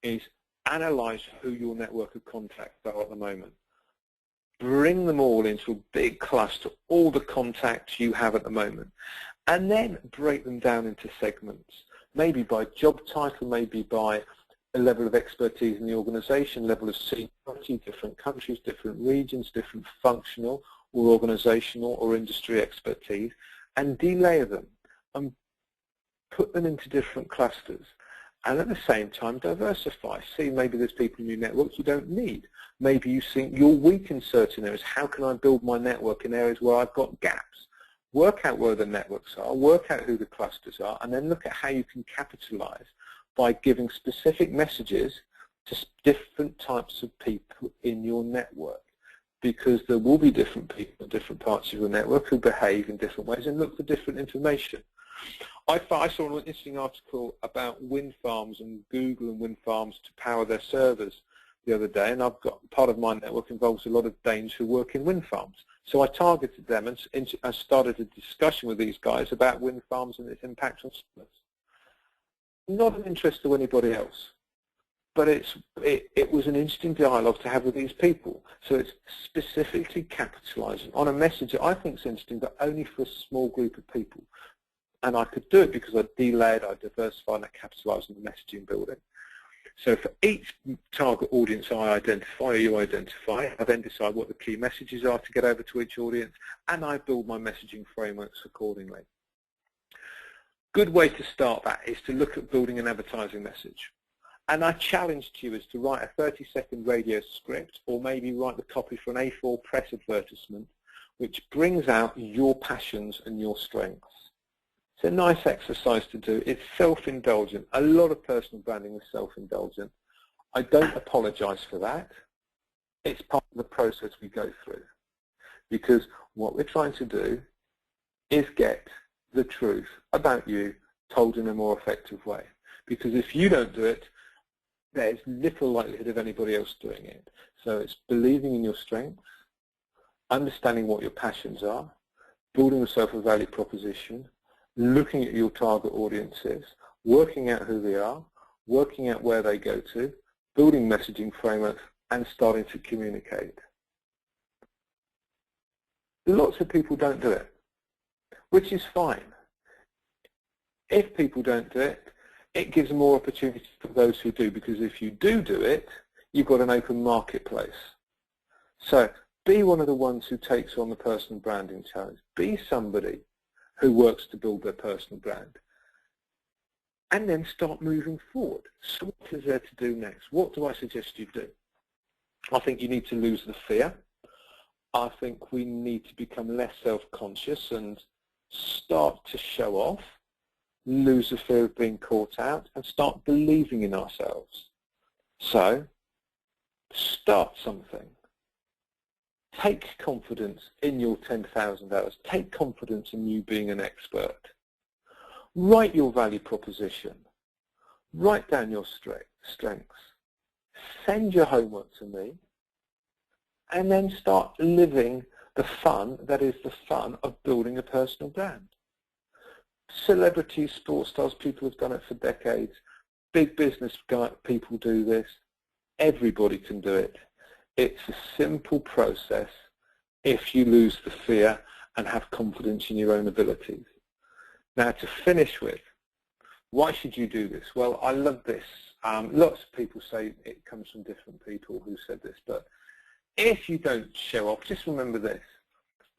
is analyze who your network of contacts are at the moment. Bring them all into a big cluster, all the contacts you have at the moment, and then break them down into segments, maybe by job title, maybe by a level of expertise in the organization, level of seniority, different countries, different regions, different functional or organizational or industry expertise, and delayer them and put them into different clusters. And at the same time, diversify. See, maybe there's people in your network you don't need. Maybe you think you're weak in certain areas. How can I build my network in areas where I've got gaps? Work out where the networks are, work out who the clusters are, and then look at how you can capitalize by giving specific messages to different types of people in your network. Because there will be different people in different parts of your network who behave in different ways and look for different information. I saw an interesting article about wind farms and Google and wind farms to power their servers the other day, and I've got part of my network involves a lot of Danes who work in wind farms. So I targeted them and I started a discussion with these guys about wind farms and its impact on servers. Not of interest to anybody else. but it was an interesting dialogue to have with these people. So it's specifically capitalizing on a message that I think is interesting, but only for a small group of people. And I could do it because I delayed, I diversified, and I capitalized on the messaging building. So for each target audience I identify, or you identify, I then decide what the key messages are to get over to each audience, and I build my messaging frameworks accordingly. Good way to start that is to look at building an advertising message. And I challenge you is to write a 30-second radio script, or maybe write the copy for an A4 press advertisement, which brings out your passions and your strengths. It's a nice exercise to do. It's self-indulgent. A lot of personal branding is self-indulgent. I don't apologize for that. It's part of the process we go through. Because what we're trying to do is get the truth about you told in a more effective way. Because if you don't do it, there's little likelihood of anybody else doing it. So it's believing in your strengths, understanding what your passions are, building yourself a value proposition, looking at your target audiences, working out who they are, working out where they go to, building messaging frameworks, and starting to communicate. Lots of people don't do it, which is fine. If people don't do it, it gives more opportunity for those who do, because if you do it, you've got an open marketplace. So be one of the ones who takes on the personal branding challenge. Be somebody who works to build their personal brand. And then start moving forward. So what is there to do next? What do I suggest you do? I think you need to lose the fear. I think we need to become less self-conscious and start to show off, lose the fear of being caught out, and start believing in ourselves. So, start something. Take confidence in your 10,000 hours. Take confidence in you being an expert. Write your value proposition. Write down your strengths. Send your homework to me. And then start living the fun that is the fun of building a personal brand. Celebrities, sports stars, people have done it for decades. Big business people do this. Everybody can do it. It's a simple process if you lose the fear and have confidence in your own abilities. Now, to finish with, why should you do this? Well, I love this. Lots of people say it comes from different people who said this, but if you don't show off, just remember this.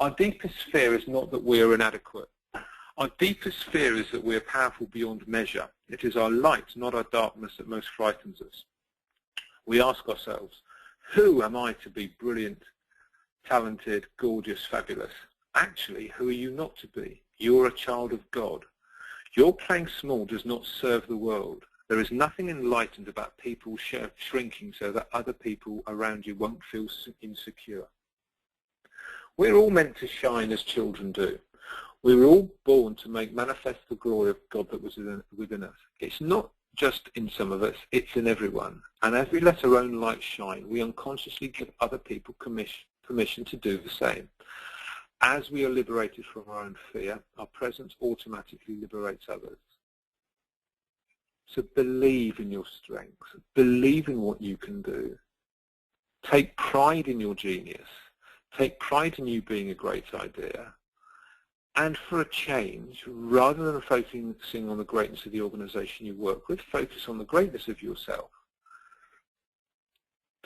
Our deepest fear is not that we are inadequate. Our deepest fear is that we are powerful beyond measure. It is our light, not our darkness, that most frightens us. We ask ourselves, who am I to be brilliant, talented, gorgeous, fabulous? Actually, who are you not to be? You're a child of God. Your playing small does not serve the world. There is nothing enlightened about people shrinking so that other people around you won't feel insecure. We're all meant to shine as children do. We were all born to make manifest the glory of God that was within us. It's not just in some of us, it's in everyone. And as we let our own light shine, we unconsciously give other people permission to do the same. As we are liberated from our own fear, our presence automatically liberates others. So believe in your strengths. Believe in what you can do. Take pride in your genius. Take pride in you being a great idea. And for a change, rather than focusing on the greatness of the organization you work with, focus on the greatness of yourself.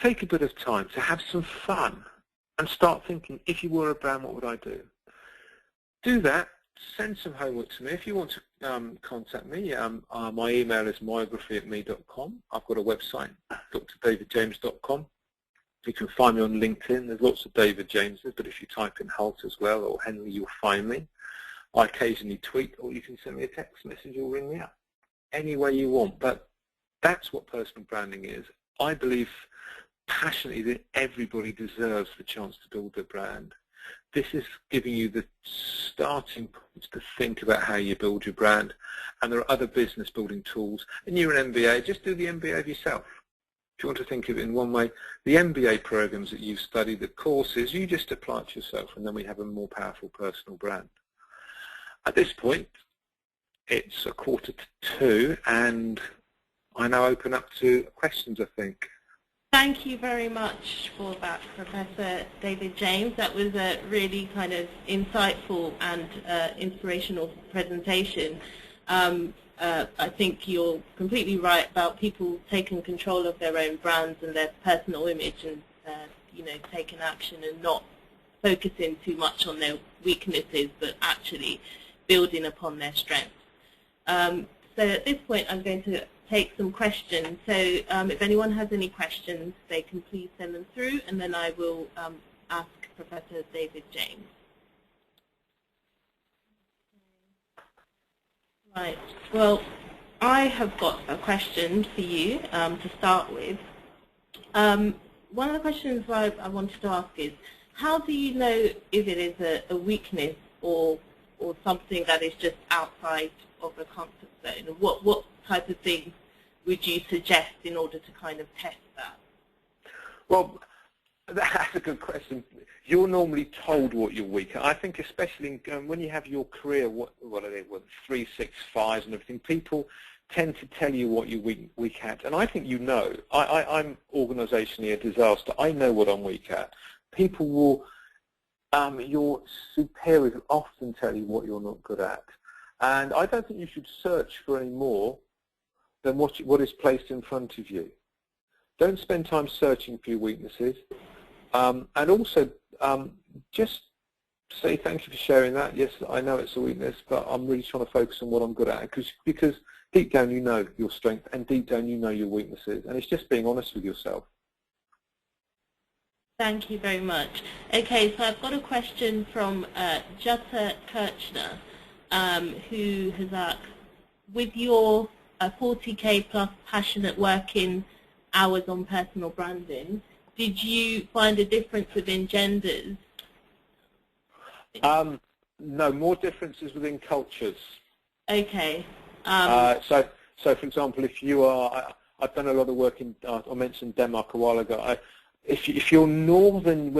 Take a bit of time to have some fun and start thinking, if you were a brand, what would I do? Do that. Send some homework to me. If you want to contact me, my email is myography@me.com. I've got a website, drdavidjames.com. You can find me on LinkedIn. There's lots of David Jameses, but if you type in Holt as well or Henley, you'll find me. I occasionally tweet, or you can send me a text message or ring me up. Any way you want, but that's what personal branding is. I believe passionately that everybody deserves the chance to build their brand. This is giving you the starting points to think about how you build your brand, and there are other business building tools. And you're an MBA, just do the MBA of yourself. If you want to think of it in one way, the MBA programs that you've studied, the courses, you just apply it to yourself, and then we have a more powerful personal brand. At this point, it's 1:45, and I now open up to questions, I think. Thank you very much for that, Professor David James. That was a really kind of insightful and inspirational presentation. I think you're completely right about people taking control of their own brands and their personal image and you know, taking action and not focusing too much on their weaknesses, but actually building upon their strengths. So at this point, I'm going to take some questions. So if anyone has any questions, they can please send them through, and then I will ask Professor David James. Right. Well, I have got a question for you to start with. One of the questions I wanted to ask is, how do you know if it is a weakness or something that is just outside of the comfort zone? What type of things would you suggest in order to kind of test that? Well, that's a good question. You're normally told what you're weak at. I think especially when you have your career, what are they, 3, 6, 5s and everything, people tend to tell you what you're weak at. And I think you know. I'm organisationally a disaster. I know what I'm weak at. People will, your superiors often tell you what you're not good at. And I don't think you should search for any more than what is placed in front of you. Don't spend time searching for your weaknesses. And also, just say thank you for sharing that. Yes, I know it's a weakness, but I'm really trying to focus on what I'm good at. Because deep down you know your strength, and deep down you know your weaknesses. And it's just being honest with yourself. Thank you very much. Okay, so I've got a question from Jutta Kirchner, who has asked, with your 40K plus passionate working hours on personal branding, did you find a difference within genders? No, more differences within cultures. Okay. So for example, if you are, I've done a lot of work in, I mentioned Denmark a while ago. If you're Northern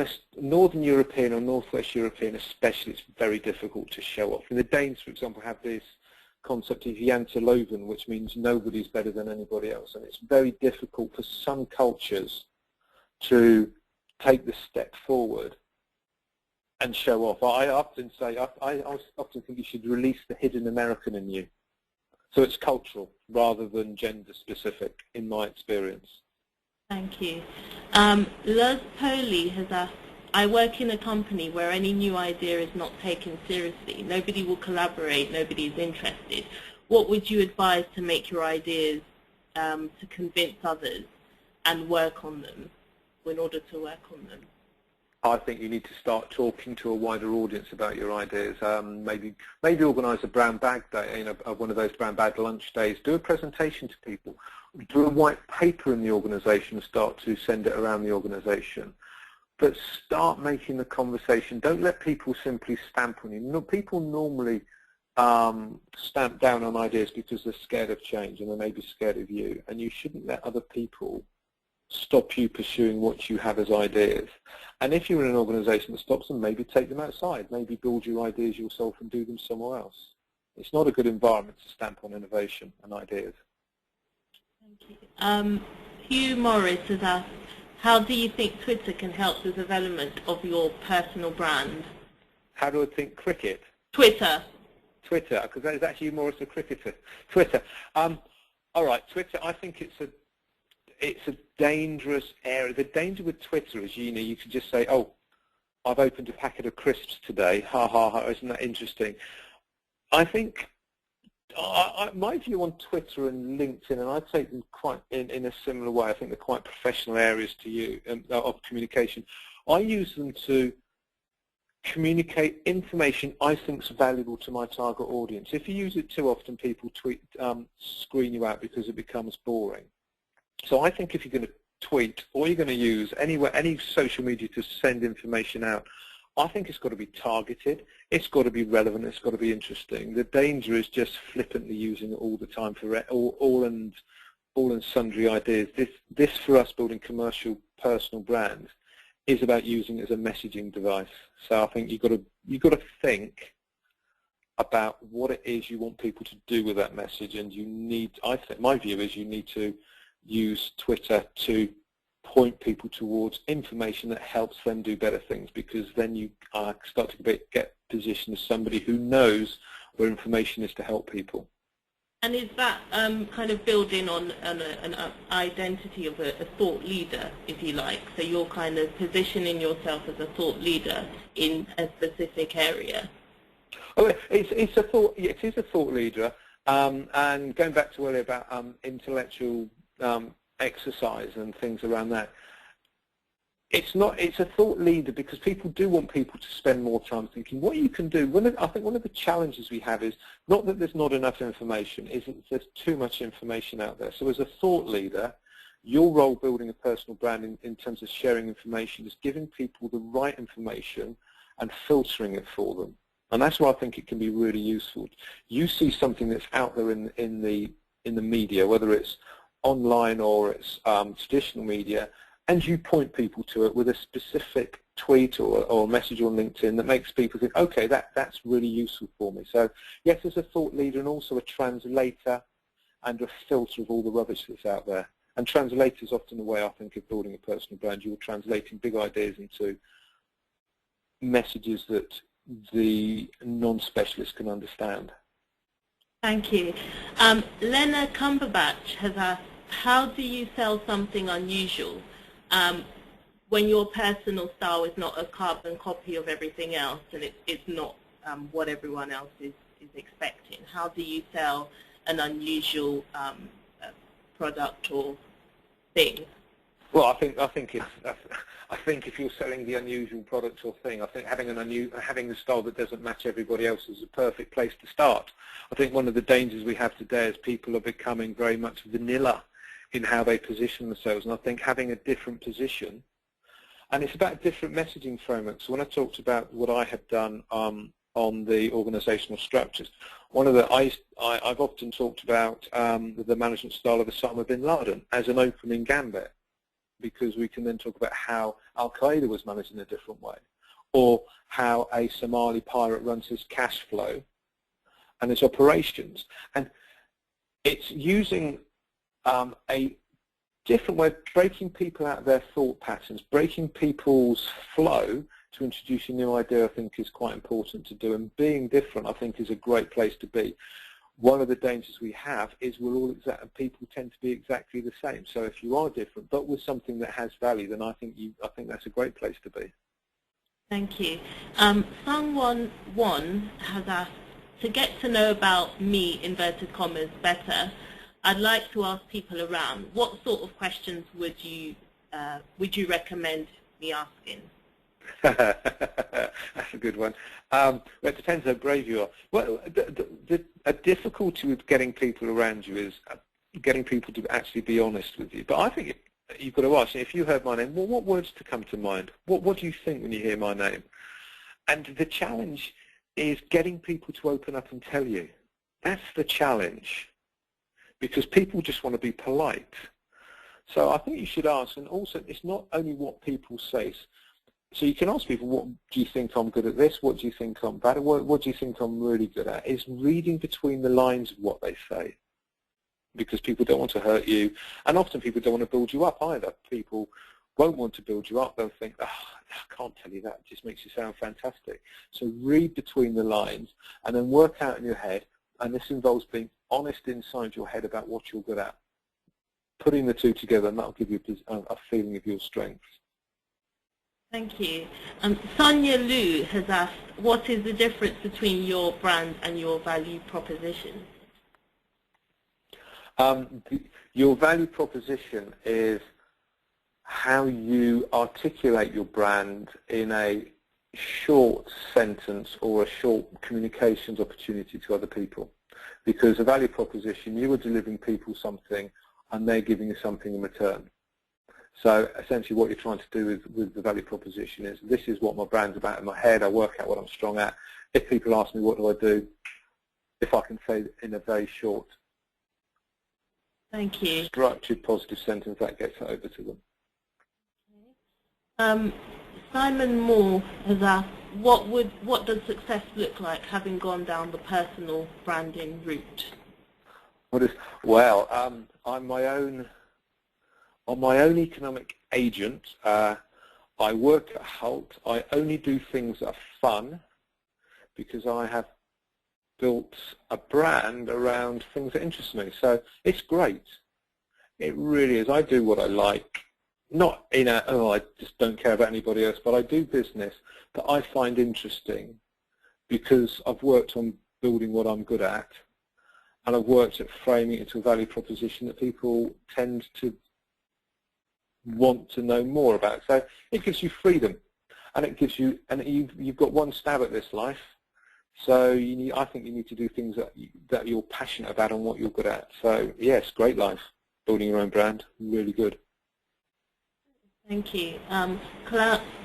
European or Northwest European especially, it's very difficult to show off. And the Danes, for example, have this concept of janteloven, which means nobody's better than anybody else. And it's very difficult for some cultures to take the step forward and show off. I often say, I often think you should release the hidden American in you. So it's cultural rather than gender specific, in my experience. Thank you. Luz Poli has asked, I work in a company where any new idea is not taken seriously. Nobody will collaborate, nobody is interested. What would you advise to make your ideas to convince others and work on them, in order to work on them? I think you need to start talking to a wider audience about your ideas. Maybe organise a brown bag day, you know, one of those brown bag lunch days. Do a presentation to people. Do a white paper in the organisation and start to send it around the organisation. But start making the conversation. Don't let people simply stamp on you. People normally stamp down on ideas because they're scared of change and they may be scared of you. And you shouldn't let other people stop you pursuing what you have as ideas. And if you're in an organisation that stops them, maybe take them outside. Maybe build your ideas yourself and do them somewhere else. It's not a good environment to stamp on innovation and ideas. Thank you. Hugh Morris has asked, how do you think Twitter can help the development of your personal brand? How do I think cricket? Twitter. Twitter, because that is actually Hugh Morris, a cricketer. Twitter. All right, Twitter, I think it's a dangerous area. The danger with Twitter is, you know, you can just say, oh, I've opened a packet of crisps today. Ha, ha, ha, isn't that interesting? I think my view on Twitter and LinkedIn, and I take them quite in a similar way. I think they're quite professional areas to you of communication. I use them to communicate information I think is valuable to my target audience. If you use it too often, people screen you out because it becomes boring. So I think if you're going to tweet or you're going to use any social media to send information out, I think it's got to be targeted, it's got to be relevant, it's got to be interesting. The danger is just flippantly using it all the time for all and sundry ideas. This for us building commercial personal brands is about using it as a messaging device. So I think you've got to think about what it is you want people to do with that message, and you need, I think, my view is you need to use Twitter to point people towards information that helps them do better things, because then you start to get positioned as somebody who knows where information is to help people. And is that kind of building on an identity of a thought leader, if you like? So you're kind of positioning yourself as a thought leader in a specific area? Oh, it is a thought leader, and going back to earlier about intellectual exercise and things around that. It's a thought leader because people do want people to spend more time thinking. What you can do, I think one of the challenges we have is not that there's not enough information, is that there's too much information out there. So as a thought leader, your role building a personal brand in terms of sharing information is giving people the right information and filtering it for them. And that's where I think it can be really useful. You see something that's out there in the media, whether it's online or it's traditional media, and you point people to it with a specific tweet or a message on LinkedIn that makes people think, okay, that's really useful for me. So yes, as a thought leader and also a translator and a filter of all the rubbish that's out there. And translator is often the way I think of building a personal brand. You're translating big ideas into messages that the non-specialist can understand. Thank you. Lena Cumberbatch has asked, how do you sell something unusual when your personal style is not a carbon copy of everything else, and it's not what everyone else is expecting? How do you sell an unusual product or thing? Well, I think if you're selling the unusual product or thing, I think having a style that doesn't match everybody else is a perfect place to start. I think one of the dangers we have today is people are becoming very much vanilla in how they position themselves, and I think having a different position, and it's about different messaging frameworks. So when I talked about what I have done on the organizational structures, one of the I've often talked about the management style of Osama bin Laden as an opening gambit, because we can then talk about how Al-Qaeda was managed in a different way, or how a Somali pirate runs his cash flow and his operations. And it's using a different way of breaking people out of their thought patterns, breaking people's flow to introduce a new idea, I think is quite important to do. And being different, I think, is a great place to be. One of the dangers we have is people tend to be exactly the same. So if you are different, but with something that has value, then I think that's a great place to be. Thank you. Someone has asked, to get to know about me, inverted commas, better, I'd like to ask people around, what sort of questions would you recommend me asking? That's a good one. Well, it depends how brave you are. Well, a difficulty with getting people around you is getting people to actually be honest with you. But I think you've got to ask, if you heard my name, well, what words to come to mind? What do you think when you hear my name? And the challenge is getting people to open up and tell you. That's the challenge, because people just want to be polite. So I think you should ask, and also it's not only what people say. So you can ask people, what do you think I'm good at this? What do you think I'm bad at? What do you think I'm really good at? Is reading between the lines of what they say, because people don't want to hurt you, and often people don't want to build you up either. People won't want to build you up. They'll think, oh, I can't tell you that. It just makes you sound fantastic. So read between the lines and then work out in your head, and this involves being honest inside your head about what you're good at. Putting the two together, and that'll give you a feeling of your strengths. Thank you. Sonia Liu has asked, what is the difference between your brand and your value proposition? Your value proposition is how you articulate your brand in a short sentence or a short communications opportunity to other people. Because a value proposition, you are delivering people something and they're giving you something in return. So essentially what you're trying to do with the value proposition is, this is what my brand's about in my head, I work out what I'm strong at. If people ask me what do I do, if I can say in a very short, thank you, structured positive sentence, that gets it over to them. Simon Moore has asked, what does success look like having gone down the personal branding route? Well, I'm my own economic agent. I work at Halt. I only do things that are fun because I have built a brand around things that interest me. So it's great. It really is. I do what I like. Not in a, oh, I just don't care about anybody else, but I do business that I find interesting because I've worked on building what I'm good at, and I've worked at framing it into a value proposition that people tend to want to know more about. So it gives you freedom, and it gives you, and you've got one stab at this life. So I think you need to do things that you're passionate about and what you're good at. So yes, great life, building your own brand, really good. Thank you.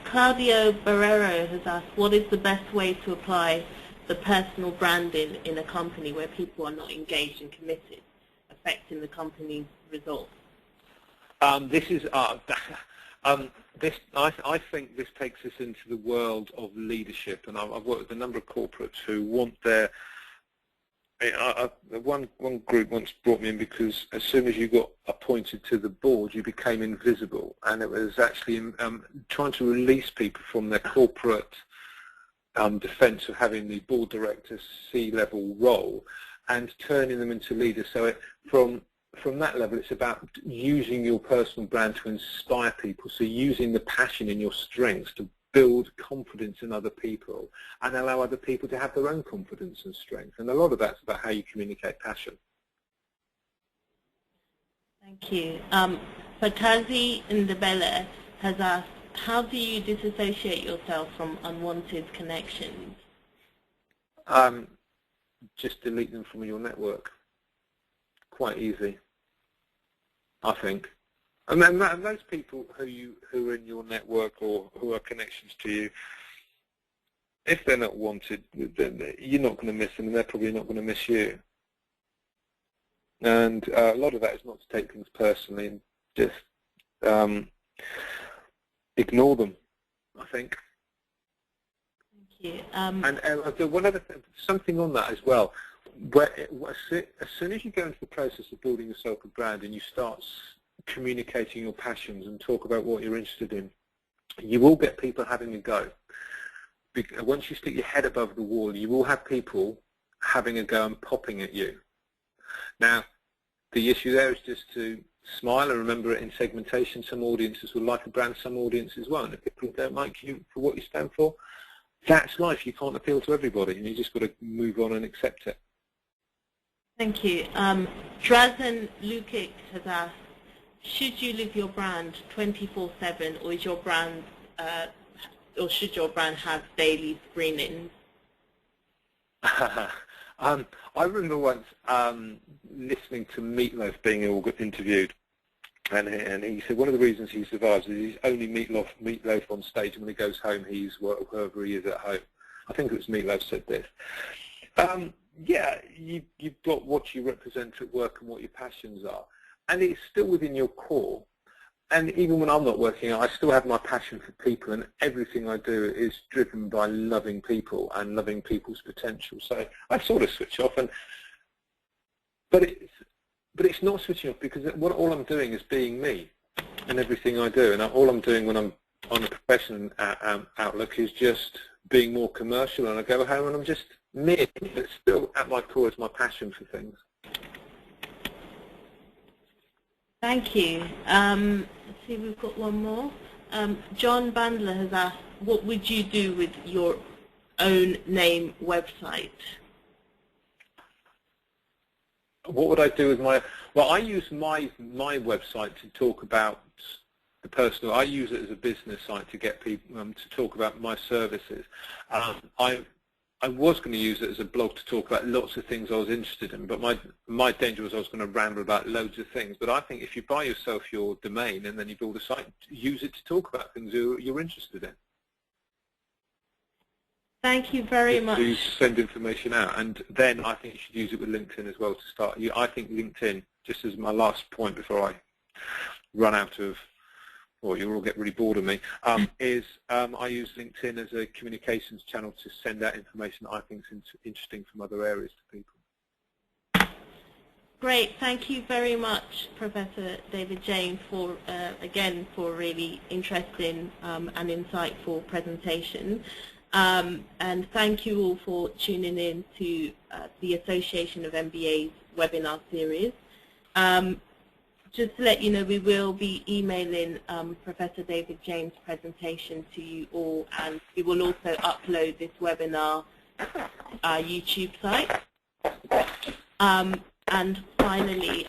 Claudio Barrero has asked, what is the best way to apply the personal branding in a company where people are not engaged and committed, affecting the company's results? This is I think this takes us into the world of leadership, and I've worked with a number of corporates who want their. One group once brought me in because as soon as you got appointed to the board, you became invisible, and it was actually trying to release people from their corporate defence of having the board director C-level role and turning them into leaders. So from that level, it's about using your personal brand to inspire people. So using the passion in your strengths to build confidence in other people and allow other people to have their own confidence and strength. And a lot of that's about how you communicate passion. Thank you. Fatazi Ndebele has asked, how do you disassociate yourself from unwanted connections? Just delete them from your network. Quite easy, I think. And then those people who are in your network or who are connections to you, if they're not wanted, then you're not going to miss them, and they're probably not going to miss you. And a lot of that is not to take things personally and just ignore them, I think. Thank you. And one other thing, something on that as well. As soon as you go into the process of building yourself a brand and you start communicating your passions and talk about what you're interested in, you will get people having a go. Once you stick your head above the wall, you will have people having a go and popping at you. Now, the issue there is just to smile and remember it in segmentation. Some audiences will like a brand, some audiences won't. If people don't like you for what you stand for, that's life. You can't appeal to everybody, and you just got to move on and accept it. Thank you. Drazen Lukic has asked, should you live your brand 24/7, or is your brand, or should your brand have daily screenings? I remember once listening to Meatloaf being interviewed, and he said one of the reasons he survives is he's only Meatloaf on stage, and when he goes home, he's whoever he is at home. I think it was Meatloaf said this. Yeah, you've got what you represent at work and what your passions are, and it's still within your core. And even when I'm not working, I still have my passion for people, and everything I do is driven by loving people and loving people's potential. So I sort of switch off, but it's not switching off, because all I'm doing is being me and everything I do, and all I'm doing when I'm on a professional outlook is just being more commercial, and I go home and I'm just me, but still at my core is my passion for things. Thank you. Let's see, we've got one more. John Bandler has asked, what would you do with your own name website? What would I do with my? Well, I use my website to talk about the personal. I use it as a business site to get people to talk about my services. I was going to use it as a blog to talk about lots of things I was interested in, but my danger was I was going to ramble about loads of things. But I think if you buy yourself your domain and then you build a site, use it to talk about things you're interested in. Thank you very much. To send information out, and then I think you should use it with LinkedIn as well to start. I think LinkedIn, just as my last point before I run out of or you'll all get really bored of me, is I use LinkedIn as a communications channel to send out information that I think is interesting from other areas to people. Great. Thank you very much, Professor David James, for again for a really interesting and insightful presentation. And thank you all for tuning in to the Association of MBAs webinar series. Just to let you know, we will be emailing Professor David James' presentation to you all, and we will also upload this webinar to our YouTube site. And finally,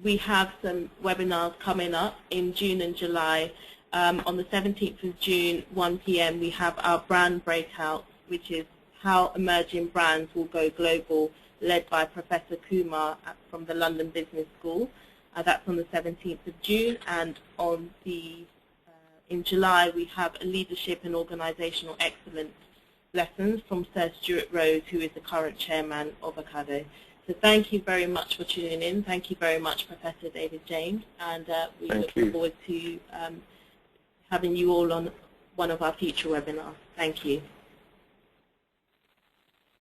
we have some webinars coming up in June and July. On the 17th of June, 1 p.m., we have our brand breakout, which is how emerging brands will go global, led by Professor Kumar from the London Business School. That's on the 17th of June. And on the in July, we have a leadership and organizational excellence lessons from Sir Stuart Rose, who is the current chairman of Ocado. So thank you very much for tuning in. Thank you very much, Professor David James, and we look forward to having you all on one of our future webinars. Thank you.